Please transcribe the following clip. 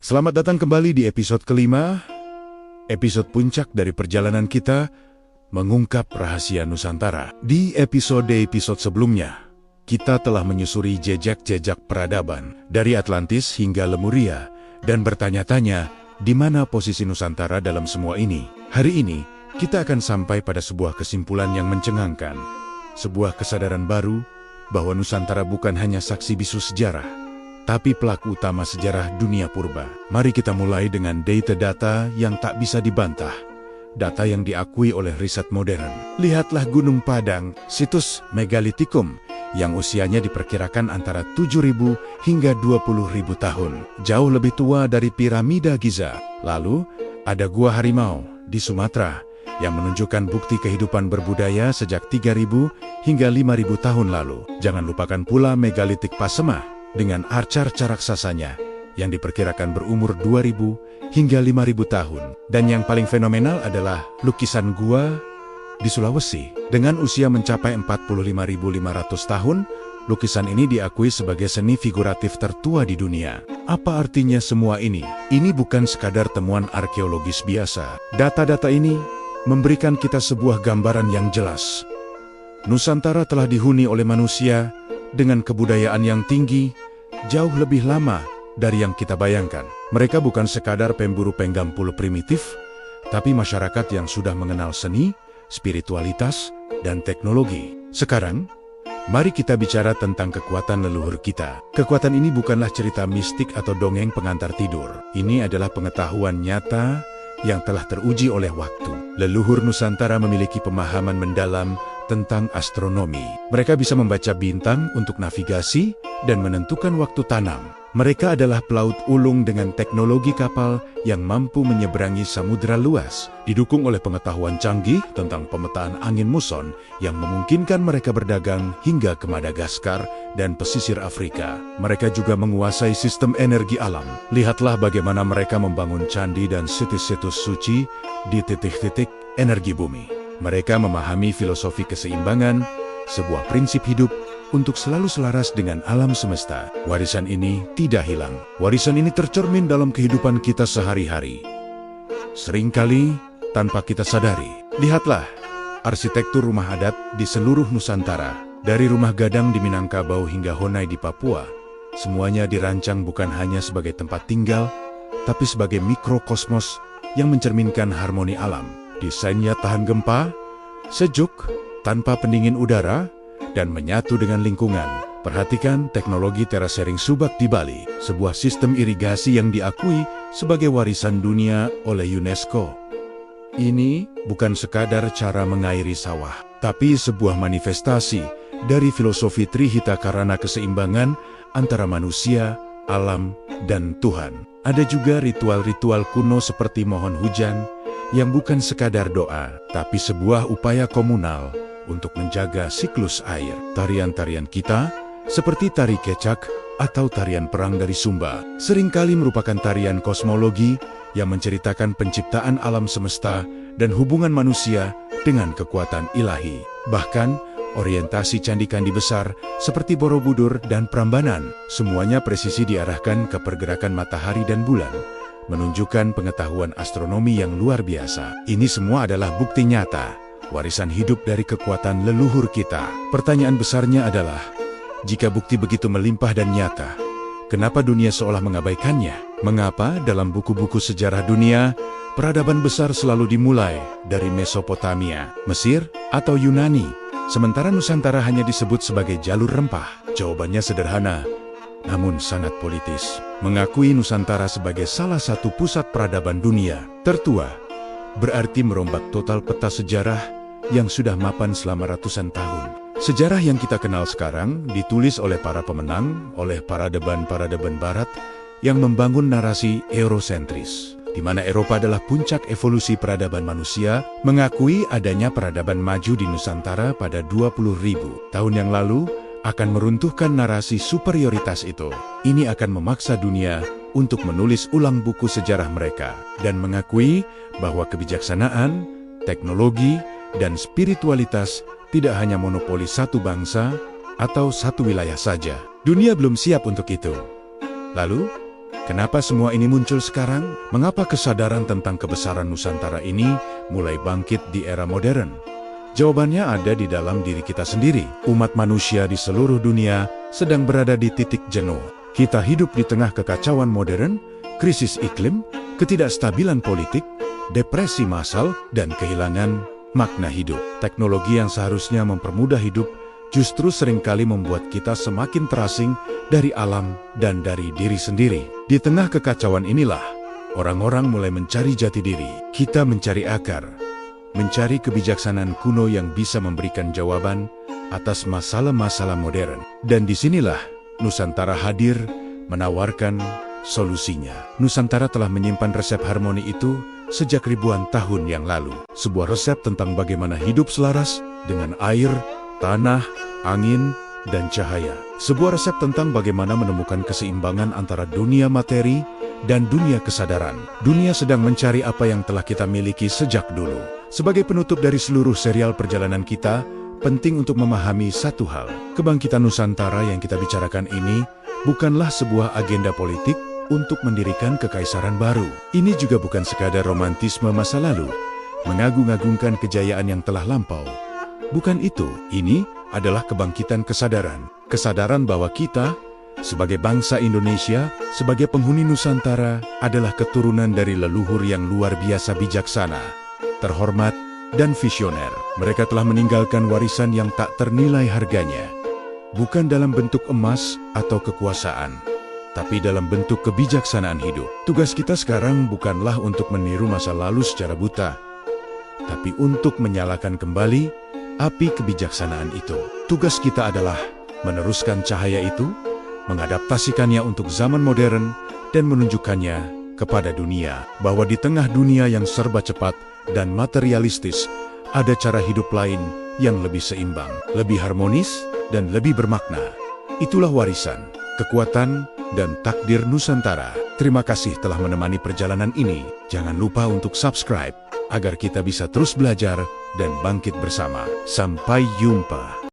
Selamat datang kembali di episode kelima, episode puncak dari perjalanan kita mengungkap rahasia Nusantara. Di episode sebelumnya, kita telah menyusuri jejak-jejak peradaban dari Atlantis hingga Lemuria dan bertanya-tanya di mana posisi Nusantara dalam semua ini. Hari ini, kita akan sampai pada sebuah kesimpulan yang mencengangkan, sebuah kesadaran baru bahwa Nusantara bukan hanya saksi bisu sejarah, tapi pelaku utama sejarah dunia purba. Mari kita mulai dengan data yang tak bisa dibantah. Data yang diakui oleh riset modern. Lihatlah Gunung Padang, situs megalitikum, yang usianya diperkirakan antara 7.000 hingga 20.000 tahun. Jauh lebih tua dari piramida Giza. Lalu, ada Gua Harimau di Sumatera, yang menunjukkan bukti kehidupan berbudaya sejak 3.000 hingga 5.000 tahun lalu. Jangan lupakan pula megalitik Pasemah, dengan arca-arca raksasanya yang diperkirakan berumur 2.000 hingga 5.000 tahun. Dan yang paling fenomenal adalah lukisan gua di Sulawesi. Dengan usia mencapai 45.500 tahun, lukisan ini diakui sebagai seni figuratif tertua di dunia. Apa artinya semua ini? Ini bukan sekadar temuan arkeologis biasa. Data-data ini memberikan kita sebuah gambaran yang jelas. Nusantara telah dihuni oleh manusia dengan kebudayaan yang tinggi, jauh lebih lama dari yang kita bayangkan. Mereka bukan sekadar pemburu penggampul primitif, tapi masyarakat yang sudah mengenal seni, spiritualitas, dan teknologi. Sekarang, mari kita bicara tentang kekuatan leluhur kita. Kekuatan ini bukanlah cerita mistik atau dongeng pengantar tidur. Ini adalah pengetahuan nyata yang telah teruji oleh waktu. Leluhur Nusantara memiliki pemahaman mendalam tentang astronomi. Mereka bisa membaca bintang untuk navigasi dan menentukan waktu tanam. Mereka adalah pelaut ulung dengan teknologi kapal yang mampu menyeberangi samudera luas, didukung oleh pengetahuan canggih tentang pemetaan angin muson yang memungkinkan mereka berdagang hingga ke Madagaskar dan pesisir Afrika. Mereka juga menguasai sistem energi alam. Lihatlah bagaimana mereka membangun candi dan situs-situs suci di titik-titik energi bumi. Mereka memahami filosofi keseimbangan, sebuah prinsip hidup untuk selalu selaras dengan alam semesta. Warisan ini tidak hilang. Warisan ini tercermin dalam kehidupan kita sehari-hari. Seringkali tanpa kita sadari. Lihatlah arsitektur rumah adat di seluruh Nusantara. Dari rumah gadang di Minangkabau hingga Honai di Papua, semuanya dirancang bukan hanya sebagai tempat tinggal, tapi sebagai mikrokosmos yang mencerminkan harmoni alam. Desainnya tahan gempa, sejuk, tanpa pendingin udara, dan menyatu dengan lingkungan. Perhatikan teknologi terasering subak di Bali, sebuah sistem irigasi yang diakui sebagai warisan dunia oleh UNESCO. Ini bukan sekadar cara mengairi sawah, tapi sebuah manifestasi dari filosofi Trihita Karana keseimbangan antara manusia, alam, dan Tuhan. Ada juga ritual-ritual kuno seperti mohon hujan, yang bukan sekadar doa, tapi sebuah upaya komunal untuk menjaga siklus air. Tarian-tarian kita, seperti tari kecak atau tarian perang dari Sumba, seringkali merupakan tarian kosmologi yang menceritakan penciptaan alam semesta dan hubungan manusia dengan kekuatan ilahi. Bahkan, orientasi candi-candi besar seperti Borobudur dan Prambanan, semuanya presisi diarahkan ke pergerakan matahari dan bulan, menunjukkan pengetahuan astronomi yang luar biasa. Ini semua adalah bukti nyata, warisan hidup dari kekuatan leluhur kita. Pertanyaan besarnya adalah, jika bukti begitu melimpah dan nyata, kenapa dunia seolah mengabaikannya? Mengapa dalam buku-buku sejarah dunia, peradaban besar selalu dimulai dari Mesopotamia, Mesir, atau Yunani, sementara Nusantara hanya disebut sebagai jalur rempah? Jawabannya sederhana, namun sangat politis. Mengakui Nusantara sebagai salah satu pusat peradaban dunia tertua berarti merombak total peta sejarah yang sudah mapan selama ratusan tahun. Sejarah yang kita kenal sekarang ditulis oleh para pemenang, oleh peradaban-peradaban barat yang membangun narasi eurosentris, di mana Eropa adalah puncak evolusi peradaban manusia. Mengakui adanya peradaban maju di Nusantara pada 20.000 tahun yang lalu akan meruntuhkan narasi superioritas itu. Ini akan memaksa dunia untuk menulis ulang buku sejarah mereka dan mengakui bahwa kebijaksanaan, teknologi, dan spiritualitas tidak hanya monopoli satu bangsa atau satu wilayah saja. Dunia belum siap untuk itu. Lalu, Kenapa semua ini muncul sekarang? Mengapa kesadaran tentang kebesaran Nusantara ini mulai bangkit di era modern? Jawabannya ada di dalam diri kita sendiri. Umat manusia di seluruh dunia sedang berada di titik jenuh. Kita hidup di tengah kekacauan modern, krisis iklim, ketidakstabilan politik, depresi massal, dan kehilangan makna hidup. Teknologi yang seharusnya mempermudah hidup justru seringkali membuat kita semakin terasing dari alam dan dari diri sendiri. Di tengah kekacauan inilah, orang-orang mulai mencari jati diri. Kita mencari akar, mencari kebijaksanaan kuno yang bisa memberikan jawaban atas masalah-masalah modern. Dan disinilah Nusantara hadir menawarkan solusinya. Nusantara telah menyimpan resep harmoni itu sejak ribuan tahun yang lalu. Sebuah resep tentang bagaimana hidup selaras dengan air, tanah, angin, dan cahaya. Sebuah resep tentang bagaimana menemukan keseimbangan antara dunia materi dan dunia kesadaran. Dunia sedang mencari apa yang telah kita miliki sejak dulu. Sebagai penutup dari seluruh serial perjalanan kita, penting untuk memahami satu hal. Kebangkitan Nusantara yang kita bicarakan ini bukanlah sebuah agenda politik untuk mendirikan kekaisaran baru. Ini juga bukan sekadar romantisme masa lalu, mengagung-agungkan kejayaan yang telah lampau. Bukan itu, ini adalah kebangkitan kesadaran. Kesadaran bahwa kita, sebagai bangsa Indonesia, sebagai penghuni Nusantara, adalah keturunan dari leluhur yang luar biasa bijaksana, terhormat, dan visioner. Mereka telah meninggalkan warisan yang tak ternilai harganya. Bukan dalam bentuk emas atau kekuasaan, tapi dalam bentuk kebijaksanaan hidup. Tugas kita sekarang bukanlah untuk meniru masa lalu secara buta, tapi untuk menyalakan kembali api kebijaksanaan itu. Tugas kita adalah meneruskan cahaya itu, mengadaptasikannya untuk zaman modern, dan menunjukkannya kepada dunia bahwa di tengah dunia yang serba cepat dan materialistis, ada cara hidup lain yang lebih seimbang, lebih harmonis, dan lebih bermakna. Itulah warisan, kekuatan, dan takdir Nusantara. Terima kasih telah menemani perjalanan ini. Jangan lupa untuk subscribe, agar kita bisa terus belajar dan bangkit bersama. Sampai jumpa.